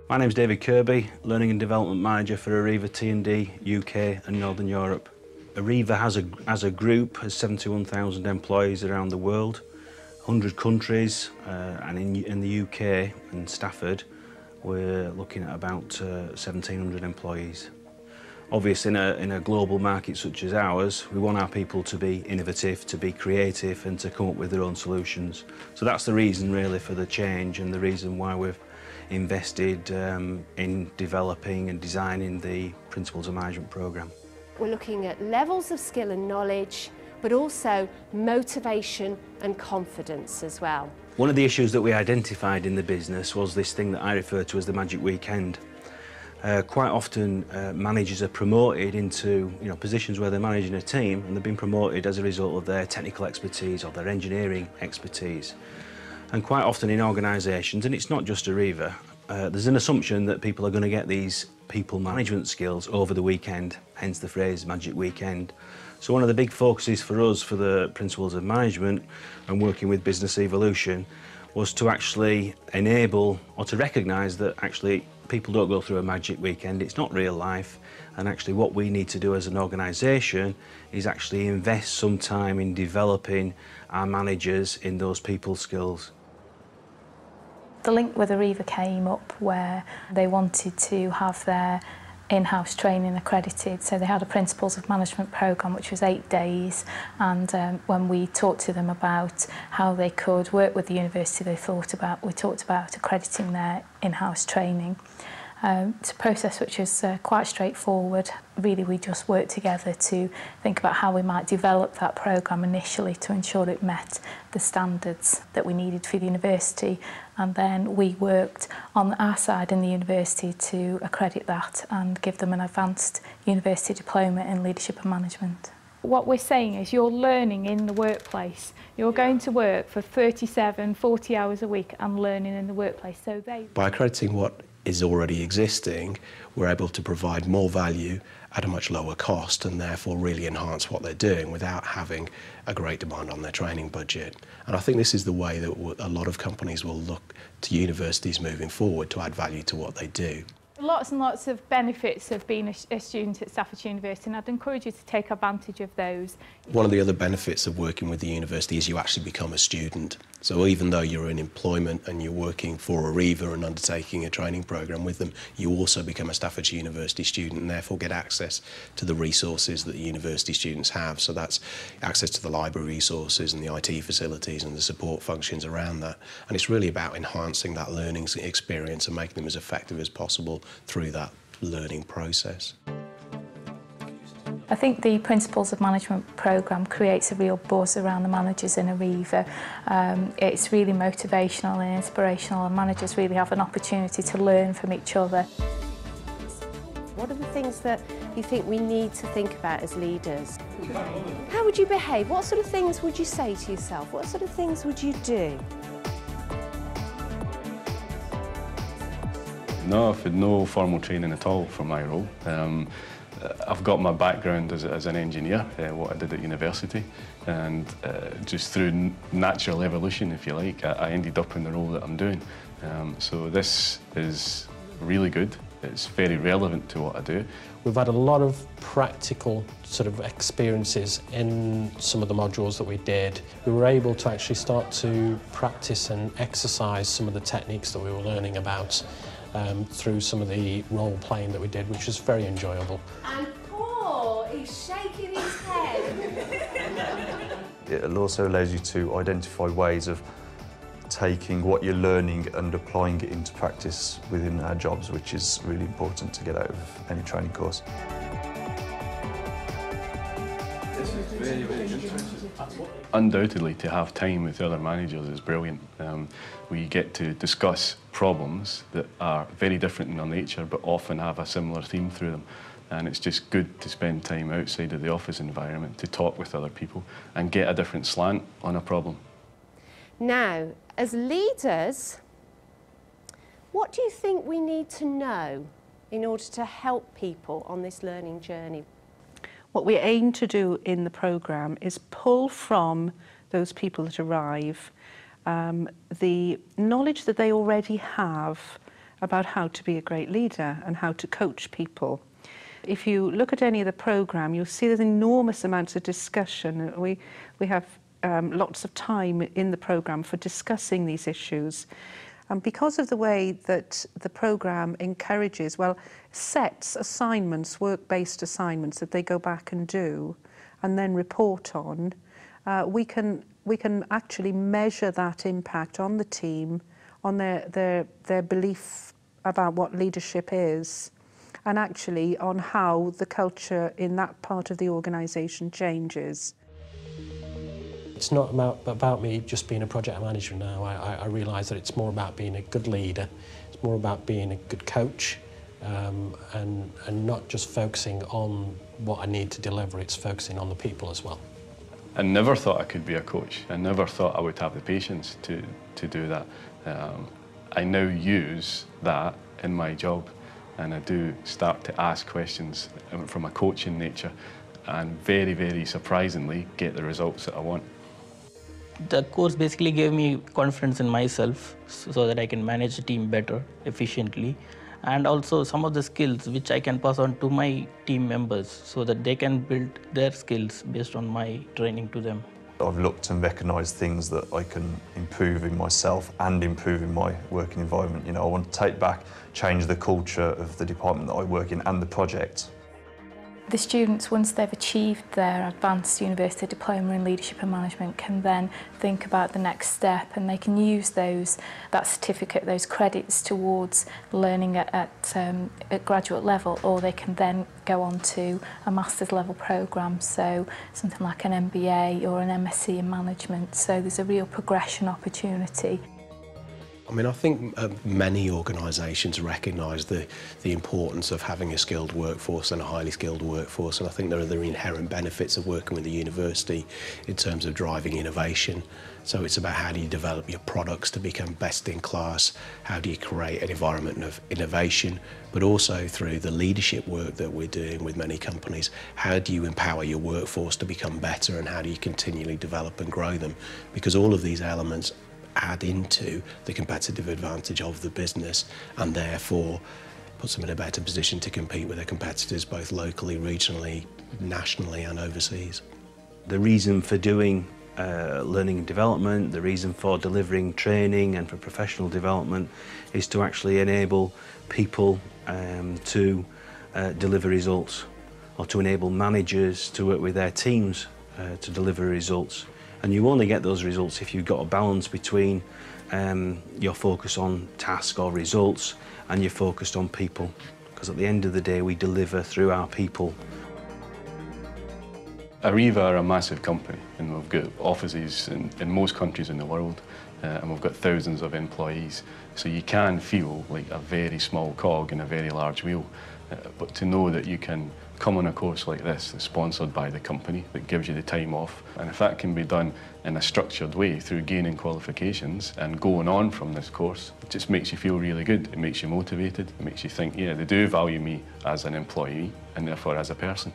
My name's David Kirby, Learning and Development Manager for Areva T&D, UK and Northern Europe. Areva as a group has 71,000 employees around the world, 100 countries, and in the UK and Stafford we're looking at about 1,700 employees. Obviously in a global market such as ours, we want our people to be innovative, to be creative and to come up with their own solutions. So that's the reason really for the change and the reason why we've invested in developing and designing the Principles of Management programme. We're looking at levels of skill and knowledge, but also motivation and confidence as well. One of the issues that we identified in the business was this thing that I refer to as the magic weekend. Quite often managers are promoted into positions where they're managing a team, and they've been promoted as a result of their technical expertise or their engineering expertise. And quite often in organisations, and it's not just Areva, there's an assumption that people are going to get these people management skills over the weekend, hence the phrase magic weekend. So one of the big focuses for us for the Principles of Management and working with Business Evolution was to actually enable or to recognise that actually people don't go through a magic weekend, it's not real life, and actually what we need to do as an organisation is actually invest some time in developing our managers in those people skills. The link with Areva came up where they wanted to have their in-house training accredited, so they had a Principles of Management programme which was 8 days, and when we talked to them about how they could work with the university, we talked about accrediting their in-house training. It's a process which is quite straightforward. Really, we just worked together to think about how we might develop that programme initially to ensure it met the standards that we needed for the university, and then we worked on our side in the university to accredit that and give them an advanced university diploma in leadership and management. What we're saying is you're learning in the workplace. You're going to work for 37, 40 hours a week and learning in the workplace. So by accrediting what is already existing, we're able to provide more value at a much lower cost and therefore really enhance what they're doing without having a great demand on their training budget. And I think this is the way that a lot of companies will look to universities moving forward to add value to what they do. Lots and lots of benefits of being a student at Stafford University, and I'd encourage you to take advantage of those. One of the other benefits of working with the university is you actually become a student. So even though you're in employment and you're working for Areva and undertaking a training programme with them, you also become a Stafford University student and therefore get access to the resources that the university students have. So that's access to the library resources and the IT facilities and the support functions around that. And it's really about enhancing that learning experience and making them as effective as possible through that learning process. I think the Principles of Management programme creates a real buzz around the managers in Areva. It's really motivational and inspirational, and managers really have an opportunity to learn from each other. What are the things that you think we need to think about as leaders? How would you behave? What sort of things would you say to yourself? What sort of things would you do? No, I've had no formal training at all for my role. I've got my background as an engineer, what I did at university, and just through natural evolution, if you like, I ended up in the role that I'm doing. So this is really good. It's very relevant to what I do. We've had a lot of practical sort of experiences in some of the modules that we did. We were able to actually start to practice and exercise some of the techniques that we were learning about through some of the role-playing that we did, which was very enjoyable. And Paul is shaking his head. It also allows you to identify ways of taking what you're learning and applying it into practice within our jobs, which is really important to get out of any training course. This is very, very interesting. Undoubtedly, to have time with other managers is brilliant. We get to discuss problems that are very different in their nature, but often have a similar theme through them. And it's just good to spend time outside of the office environment to talk with other people and get a different slant on a problem. Now, as leaders, what do you think we need to know in order to help people on this learning journey? What we aim to do in the programme is pull from those people that arrive the knowledge that they already have about how to be a great leader and how to coach people. If you look at any of the programme, you'll see there's enormous amounts of discussion. We have lots of time in the programme for discussing these issues. And because of the way that the programme encourages, well, sets assignments, work-based assignments that they go back and do and then report on, we can actually measure that impact on the team, on their belief about what leadership is, and actually on how the culture in that part of the organisation changes. It's not about me just being a project manager now. I realise that it's more about being a good leader. It's more about being a good coach and not just focusing on what I need to deliver, it's focusing on the people as well. I never thought I could be a coach. I never thought I would have the patience to do that. I now use that in my job, and I do start to ask questions from a coaching nature and very, very surprisingly get the results that I want. The course basically gave me confidence in myself so that I can manage the team better, efficiently, and also some of the skills which I can pass on to my team members so that they can build their skills based on my training to them. I've looked and recognised things that I can improve in myself and improve in my working environment. You know, I want to take back, change the culture of the department that I work in and the project. The students, once they've achieved their advanced university diploma in leadership and management, can then think about the next step, and they can use that certificate, those credits towards learning at graduate level, or they can then go on to a master's level programme, so something like an MBA or an MSc in management. So there's a real progression opportunity. I mean, I think many organisations recognise the importance of having a skilled workforce and a highly skilled workforce, and I think there are the inherent benefits of working with the university in terms of driving innovation. So it's about how do you develop your products to become best in class, how do you create an environment of innovation, but also through the leadership work that we're doing with many companies, how do you empower your workforce to become better and how do you continually develop and grow them? Because all of these elements add into the competitive advantage of the business and therefore puts them in a better position to compete with their competitors both locally, regionally, nationally and overseas. The reason for doing learning and development, the reason for delivering training and for professional development is to actually enable people to deliver results, or to enable managers to work with their teams to deliver results. And you only get those results if you've got a balance between your focus on task or results and you're focused on people. Because at the end of the day, we deliver through our people. Areva are a massive company, and we've got offices in most countries in the world, and we've got thousands of employees. So you can feel like a very small cog in a very large wheel. But to know that you can come on a course like this that's sponsored by the company, that gives you the time off, and if that can be done in a structured way through gaining qualifications and going on from this course, it just makes you feel really good. It makes you motivated. It makes you think, yeah, they do value me as an employee and therefore as a person.